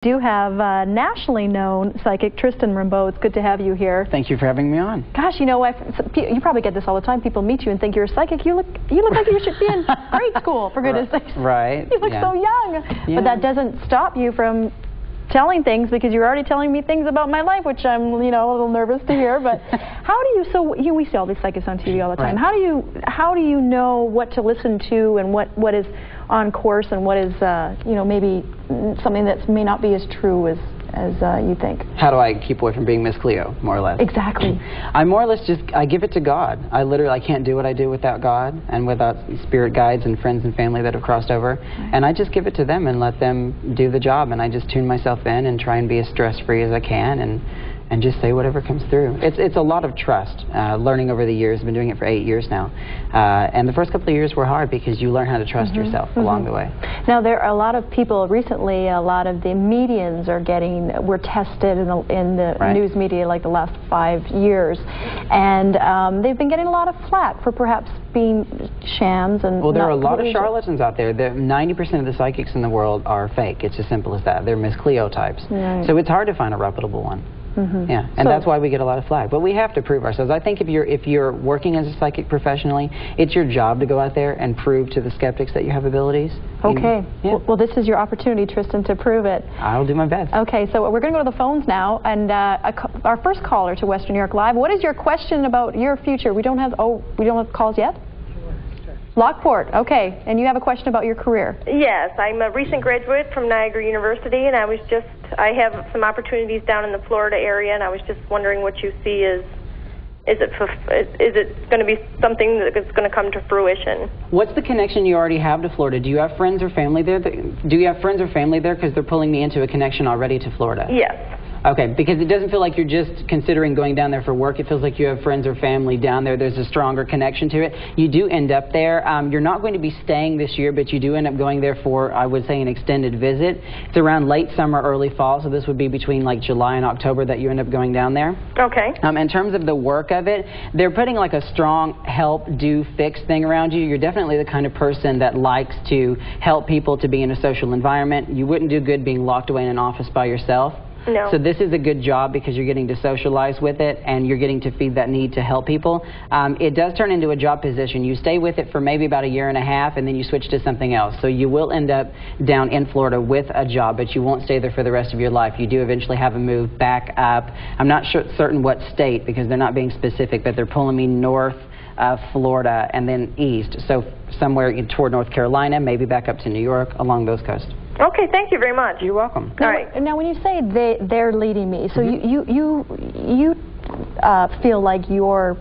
Do have nationally known psychic Tristan Rimbaud. It's good to have you here. Thank you for having me on. Gosh, you know, you probably get this all the time. People meet you and think you're a psychic. You look like you should be in grade school, for goodness sakes. Right. You look so young. Yeah. But that doesn't stop you from telling things, because you're already telling me things about my life, which I'm, you know, a little nervous to hear. But how do you? So we see all these psychics on TV all the time. Right. How do you know what to listen to and what is on course and what is you know, maybe something that may not be as true as you think? How do I keep away from being Miss Cleo, more or less? Exactly. I more or less I give it to God. I can't do what I do without God and without spirit guides and friends and family that have crossed over. Right. And I just give it to them and let them do the job, and I just tune myself in and try and be as stress-free as I can and just say whatever comes through. It's a lot of trust, learning over the years. I've been doing it for 8 years now. And the first couple of years were hard because you learn how to trust yourself along the way. Now, there are a lot of people recently, a lot of the mediums were tested in the news media like the last 5 years. And they've been getting a lot of flack for perhaps being shams. And well, there are a lot of charlatans out there. 90% of the psychics in the world are fake. It's as simple as that. They're Miss Cleo types. Right. So it's hard to find a reputable one. Yeah, and that's why we get a lot of flack. But we have to prove ourselves. I think if you're working as a psychic professionally, it's your job to go out there and prove to the skeptics that you have abilities. Okay. Well, this is your opportunity, Tristan, to prove it. I'll do my best. Okay, so we're going to go to the phones now, and our first caller to Western New York Live. What is your question about your future? We don't have calls yet? Lockport, okay. And you have a question about your career? Yes, I'm a recent graduate from Niagara University, and I have some opportunities down in the Florida area, and I was just wondering what you see is it going to be something that's going to come to fruition? What's the connection you already have to Florida? Do you have friends or family there? Do you have friends or family there? Because they're pulling me into a connection already to Florida. Yes. Okay, because it doesn't feel like you're just considering going down there for work. It feels like you have friends or family down there. There's a stronger connection to it. You do end up there. You're not going to be staying this year, but you do end up going there for, I would say, an extended visit. It's around late summer, early fall, so this would be between like July and October that you end up going down there. Okay. In terms of the work of it, they're putting like a strong help, do, fix thing around you. You're definitely the kind of person that likes to help people, to be in a social environment. You wouldn't do good being locked away in an office by yourself. No. So this is a good job because you're getting to socialize with it and you're getting to feed that need to help people. It does turn into a job position. You stay with it for maybe about 1.5 years and then you switch to something else. So you will end up down in Florida with a job, but you won't stay there for the rest of your life. You do eventually have a move back up. I'm not certain what state because they're not being specific, but they're pulling me north of Florida and then east. So somewhere toward North Carolina, maybe back up to New York, along those coasts. Okay, thank you very much. You're welcome. All right. Now, when you say they're leading me, so you feel like your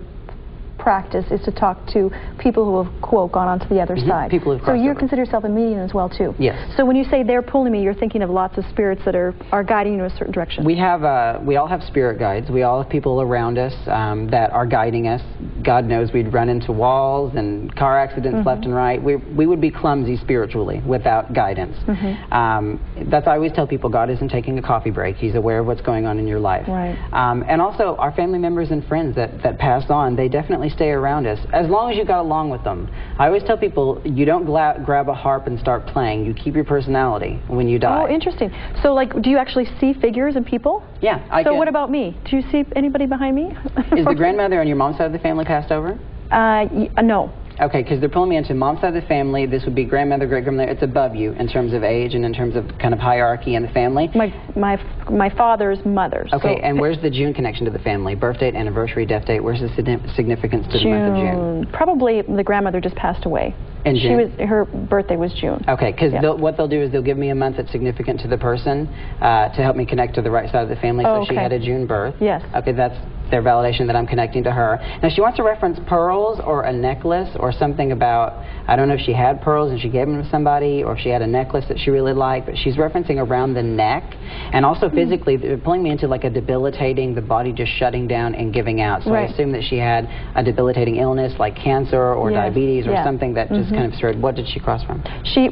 practice is to talk to people who have, quote, gone on to the other side. People who've so you over. Consider yourself a medium as well, too? Yes. So when you say they're pulling me, you're thinking of lots of spirits that are guiding you in a certain direction. We all have spirit guides. We all have people around us that are guiding us. God knows we'd run into walls and car accidents left and right. We would be clumsy spiritually without guidance. That's I always tell people, God isn't taking a coffee break. He's aware of what's going on in your life. Right. And also our family members and friends that passed on, they definitely stay around us as long as you got along with them. I always tell people, you don't grab a harp and start playing. You keep your personality when you die. Oh, interesting. So, like, do you actually see figures in people? Yeah, I So can. what about me? Do you see anybody behind me? Is the grandmother on your mom's side of the family passed over? No. Okay, because they're pulling me into mom's side of the family. This would be grandmother, great-grandmother. It's above you in terms of age and in terms of kind of hierarchy in the family. My father's mother. Okay, so and where's the June connection to the family? Birth date, anniversary, death date. Where's the significance to the month of June? Probably the grandmother just passed away. In June? Her birthday was June. Okay, because what they'll do is they'll give me a month that's significant to the person to help me connect to the right side of the family. So she had a June birth. Yes. Okay, that's their validation that I'm connecting to her. Now, she wants to reference pearls or a necklace or something about, I don't know if she had pearls and she gave them to somebody or if she had a necklace that she really liked, but she's referencing around the neck. And also physically, they're pulling me into like a debilitating, the body just shutting down and giving out. So I assume that she had a debilitating illness like cancer or diabetes or something that just kind of started. What did she cross from?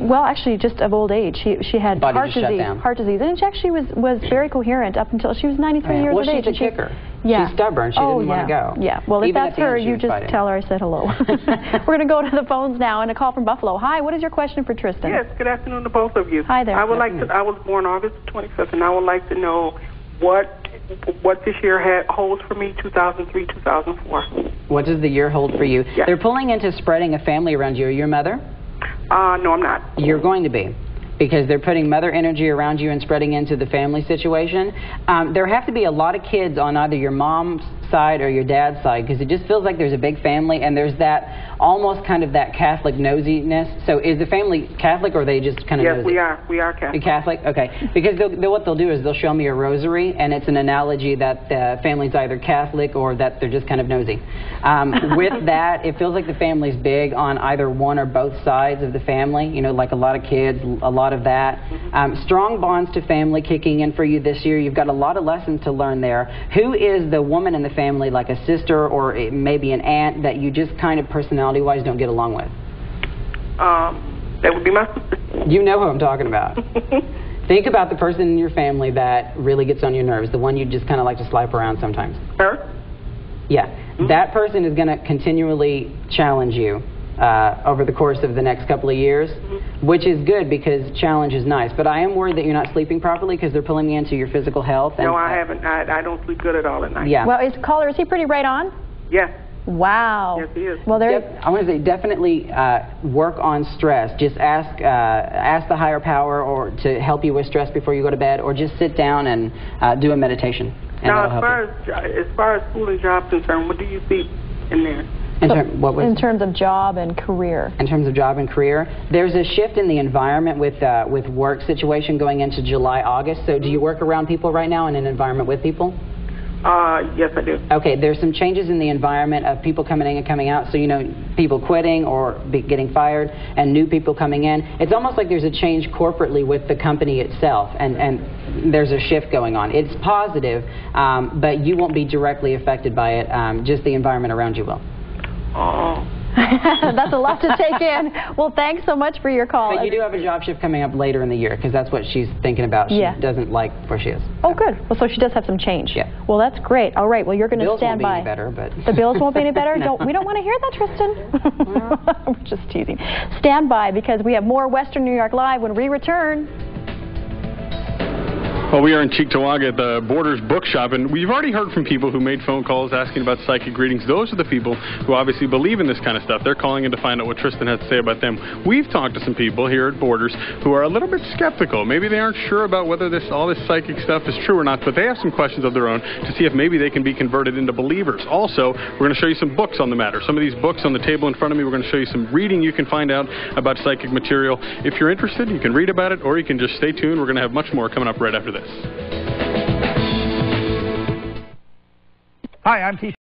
Well, actually, just of old age. She had heart disease, and she actually was very coherent up until she was 93 years of age. Well, she's a kicker. She's stubborn. She didn't want to go. Yeah. Well, if that's her, you just tell her I said hello. We're going to go to the phones now, and a call from Buffalo. Hi, what is your question for Tristan? Yes, good afternoon to both of you. Hi there. I was born August 25th, and I would like to know what this year holds for me, 2003, 2004. What does the year hold for you? Yes. They're pulling into spreading a family around you. Are you your mother? No, I'm not. You're going to be, because they're putting mother energy around you and spreading into the family situation. There have to be a lot of kids on either your mom's side or your dad's side, because it just feels like there's a big family, and there's that almost kind of that Catholic nosiness. So is the family Catholic, or are they just kind of nosy? Yes, we are Catholic. You're Catholic? Okay. Because what they'll do is they'll show me a rosary, and it's an analogy that the family's either Catholic or that they're just kind of nosy. With that, it feels like the family's big on either one or both sides of the family, you know, like a lot of kids, a lot of that. Strong bonds to family kicking in for you this year. You've got a lot of lessons to learn there. Who is the woman in the family, like a sister or maybe an aunt, that you just kind of personality-wise don't get along with? That would be my sister. You know who I'm talking about. Think about the person in your family that really gets on your nerves, the one you just kind of like to slap around sometimes. Her? Yeah. That person is going to continually challenge you over the course of the next couple of years, which is good because challenge is nice. But I am worried that you're not sleeping properly because they're pulling me into your physical health. No, I haven't. I don't sleep good at all at night. Yeah. Well, is he pretty right on? Yes. Wow. Yes, he is. Well, I want to say definitely work on stress. Just ask the higher power or to help you with stress before you go to bed, or just sit down and do a meditation. And now, as far as school and job concerned, what do you see in there? In terms of job and career. In terms of job and career, there's a shift in the environment with work situation going into July, August. So do you work around people right now in an environment with people? Yes, I do. Okay, there's some changes in the environment of people coming in and coming out. So, you know, people quitting or getting fired and new people coming in. It's almost like there's a change corporately with the company itself, and there's a shift going on. It's positive, but you won't be directly affected by it. Just the environment around you will. Oh. That's a lot to take in. Well, thanks so much for your call. But you do have a job shift coming up later in the year, because that's what she's thinking about. She doesn't like where she is. Oh, good. Well, so she does have some change. Yeah. Well, that's great. All right. Well, you're going to stand by. The bills won't be any better, but... The bills won't be any better? We don't want to hear that, Tristan. We're just teasing. Stand by, because we have more Western New York Live when we return. Well, we are in Cheektowaga at the Borders Bookshop, and we've already heard from people who made phone calls asking about psychic readings. Those are the people who obviously believe in this kind of stuff. They're calling in to find out what Tristan has to say about them. We've talked to some people here at Borders who are a little bit skeptical. Maybe they aren't sure about whether all this psychic stuff is true or not, but they have some questions of their own to see if maybe they can be converted into believers. Also, we're going to show you some books on the matter. Some of these books on the table in front of me, we're going to show you some reading you can find out about psychic material. If you're interested, you can read about it, or you can just stay tuned. We're going to have much more coming up right after this. Hi, I'm Keith